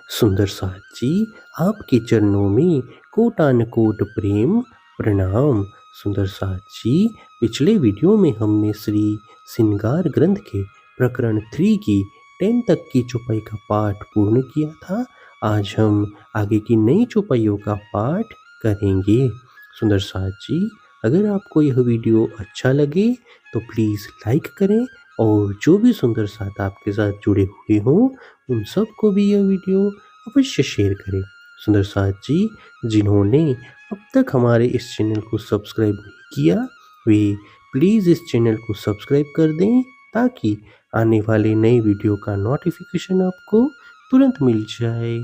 सुंदर साथ जी, आपके चरणों में कोटानकोट प्रेम प्रणाम। सुंदर साथ जी, पिछले वीडियो में हमने श्री श्रृंगार ग्रंथ के प्रकरण 3 की 10 तक की चौपाई का पाठ पूर्ण किया था। आज हम आगे की नई चौपाइयों का पाठ करेंगे। सुंदर साथ जी, अगर आपको यह वीडियो अच्छा लगे तो प्लीज़ लाइक करें और जो भी सुंदर साथ आपके साथ जुड़े हुए हों उन सबको भी यह वीडियो अवश्य शेयर करें। सुंदर साथ जी, जिन्होंने अब तक हमारे इस चैनल को सब्सक्राइब नहीं किया, वे प्लीज़ इस चैनल को सब्सक्राइब कर दें ताकि आने वाले नए वीडियो का नोटिफिकेशन आपको तुरंत मिल जाए।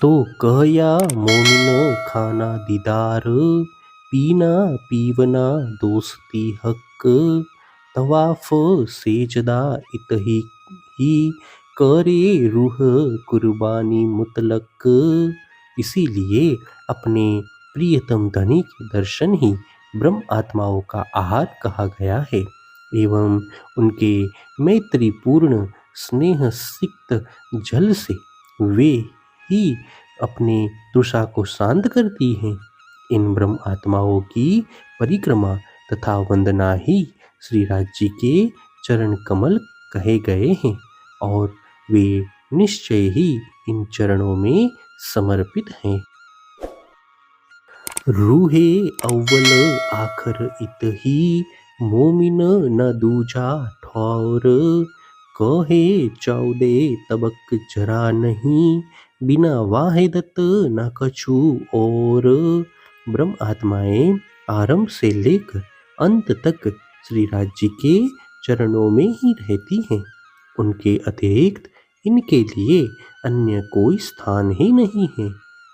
तो कहया मोमिन खाना दीदार, पीना पीवना दोस्ती हक, तवाफ सेजदा इतही ही करे रूह कुर्बानी मुतलक। इसीलिए अपने प्रियतम धनी के दर्शन ही ब्रह्म आत्माओं का आहार कहा गया है एवं उनके मैत्रीपूर्ण स्नेह सिक्त जल से वे ही अपनी तृषा को शांत करती हैं। इन ब्रह्म आत्माओं की परिक्रमा तथा वंदना ही श्री राज जी के चरण कमल कहे गए हैं और वे निश्चय ही इन चरणों में समर्पित हैं। रूहे अव्वल आखर इत ही, मोमिन न दूजा ठौर, कहे चौदे तबक जरा नहीं, बिना वाहिदत न कछु और। ब्रह्म आत्माएं आरंभ से लेकर अंत तक श्री राज जी के चरणों में ही रहती हैं। उनके अतिरिक्त इनके लिए अन्य कोई स्थान ही नहीं है।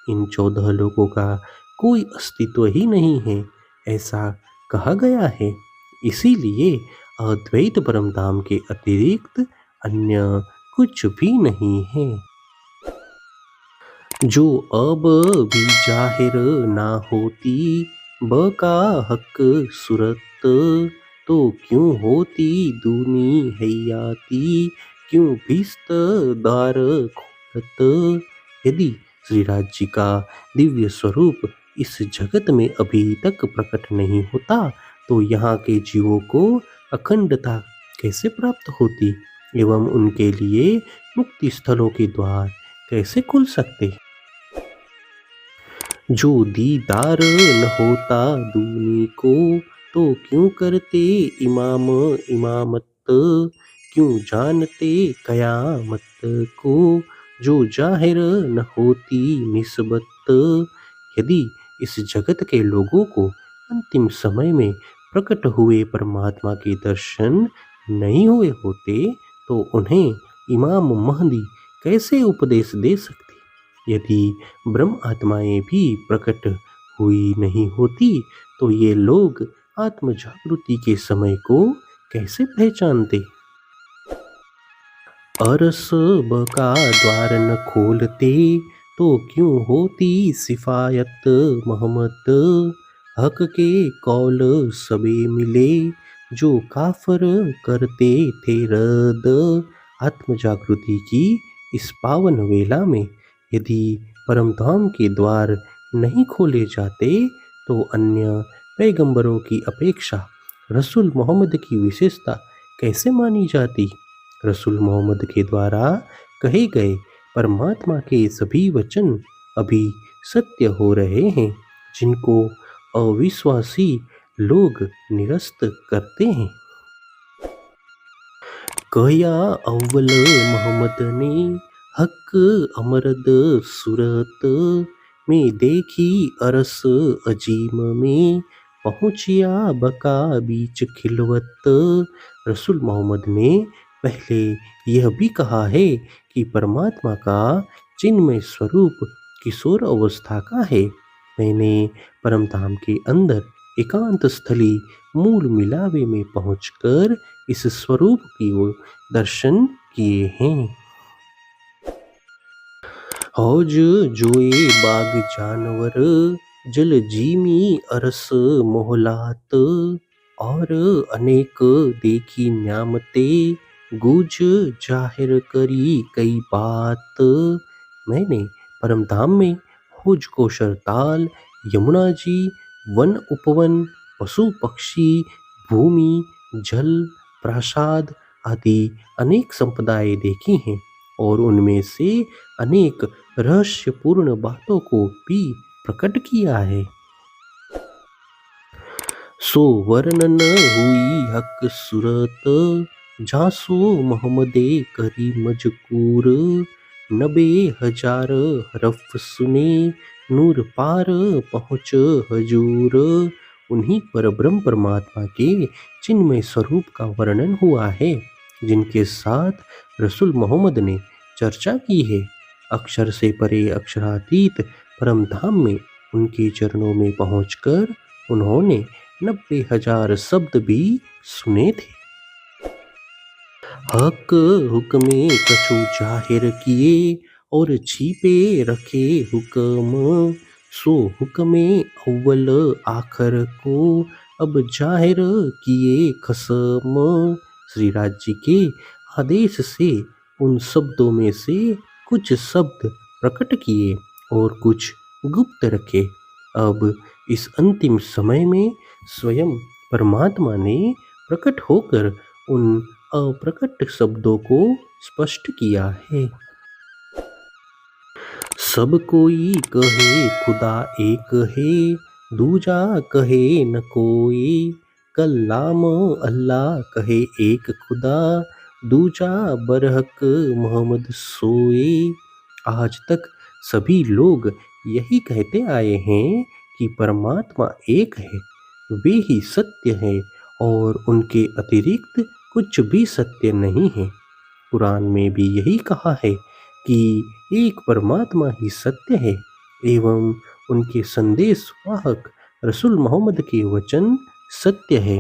इन 14 लोगों का कोई अस्तित्व ही नहीं है, ऐसा कहा गया है। इसीलिए अद्वैत परमधाम के अतिरिक्त अन्य कुछ भी नहीं है। जो अब भी जाहिर ना होती, बका हक सूरत, तो क्यों होती दूनी हयाती, क्यों भीस्त दार खोलत। यदि श्री राज जी का दिव्य स्वरूप इस जगत में अभी तक प्रकट नहीं होता तो यहाँ के जीवों को अखंडता कैसे प्राप्त होती एवं उनके लिए मुक्ति स्थलों के द्वार कैसे खुल सकते। जो दीदार न होता दूनी को, तो क्यों करते इमाम इमामत, क्यों जानते कयामत को, जो जाहिर न होती निस्बत। यदि इस जगत के लोगों को अंतिम समय में प्रकट हुए परमात्मा के दर्शन नहीं हुए होते तो उन्हें इमाम महदी कैसे उपदेश दे सकते। यदि ब्रह्म आत्माएं भी प्रकट हुई नहीं होती तो ये लोग आत्म जागृति के समय को कैसे पहचानते। अरस बका द्वार न खोलते, तो क्यों होती सिफायत मोहम्मद, हक के कौल सबे मिले, जो काफर करते थे रद। आत्म जागृति की इस पावन वेला में यदि परमधाम के द्वार नहीं खोले जाते तो अन्य पैगंबरों की अपेक्षा रसूल मोहम्मद की विशेषता कैसे मानी जाती। रसूल मोहम्मद के द्वारा कहे गए परमात्मा के सभी वचन अभी सत्य हो रहे हैं जिनको अविश्वासी लोग निरस्त करते हैं। कया अव्वल मोहम्मद ने हक अमरद सूरत, में देखी अरस अजीम में, पहुँचिया बका बीच खिलवत। रसूल मोहम्मद ने पहले यह भी कहा है कि परमात्मा का चिन्मय स्वरूप किशोर अवस्था का है। मैंने परमधाम के अंदर एकांत स्थली मूल मिलावे में पहुंचकर इस स्वरूप की ओर दर्शन किए हैं। हौज जोए बाग जानवर, जल जीमी अरस मोहलात, और अनेक देखी न्यामते, गुज जाहिर करी कई बात। मैंने परमधाम में हुज को शरताल, यमुना जी, वन उपवन, पशु पक्षी, भूमि, जल, प्रासाद आदि अनेक संपदाएं देखी हैं और उनमें से अनेक रहस्यपूर्ण बातों को भी प्रकट किया है। सो वर्णन हुई हक सूरत, जासो मोहम्मदे करी मजकूर। 90,000 हरफ सुने, नूर पार पहुँच हजूर। उन्हीं पर ब्रह्म परमात्मा के चिन्मय स्वरूप का वर्णन हुआ है, जिनके साथ रसूल मोहम्मद ने चर्चा की है। अक्षर से परे अक्षरातीत परम धाम में उनके चरणों में पहुंचकर उन्होंने 90,000 शब्द भी सुने थे। हक हुक्मे कछु जाहिर किए और छिपे रखे हुक्म। सो हुक्मे अव्वल आखर को अब जाहिर किए खसम। श्री राज जी के आदेश से उन शब्दों में से कुछ शब्द प्रकट किए और कुछ गुप्त रखे। अब इस अंतिम समय में स्वयं परमात्मा ने प्रकट होकर उन अप्रकट शब्दों को स्पष्ट किया है। सब कोई कहे खुदा एक है, दूजा कहे न कोई। कल्लाम अल्लाह कहे एक खुदा, दूजा बरहक मोहम्मद सोए। आज तक सभी लोग यही कहते आए हैं कि परमात्मा एक है, वे ही सत्य है और उनके अतिरिक्त कुछ भी सत्य नहीं है। कुरान में भी यही कहा है कि एक परमात्मा ही सत्य है एवं उनके संदेश वाहक रसूल मोहम्मद के वचन सत्य है।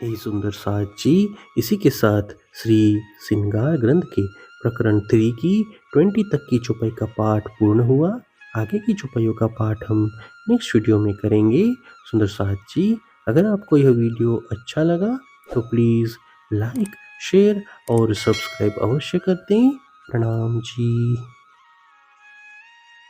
हे सुंदर साथ जी, इसी के साथ श्री श्रृंगार ग्रंथ के प्रकरण 3 की 20 तक की चौपाई का पाठ पूर्ण हुआ। आगे की चौपाइयों का पाठ हम नेक्स्ट वीडियो में करेंगे। सुंदर साथ जी, अगर आपको यह वीडियो अच्छा लगा तो प्लीज़ लाइक, शेयर और सब्सक्राइब अवश्य कर दें। प्रणाम जी।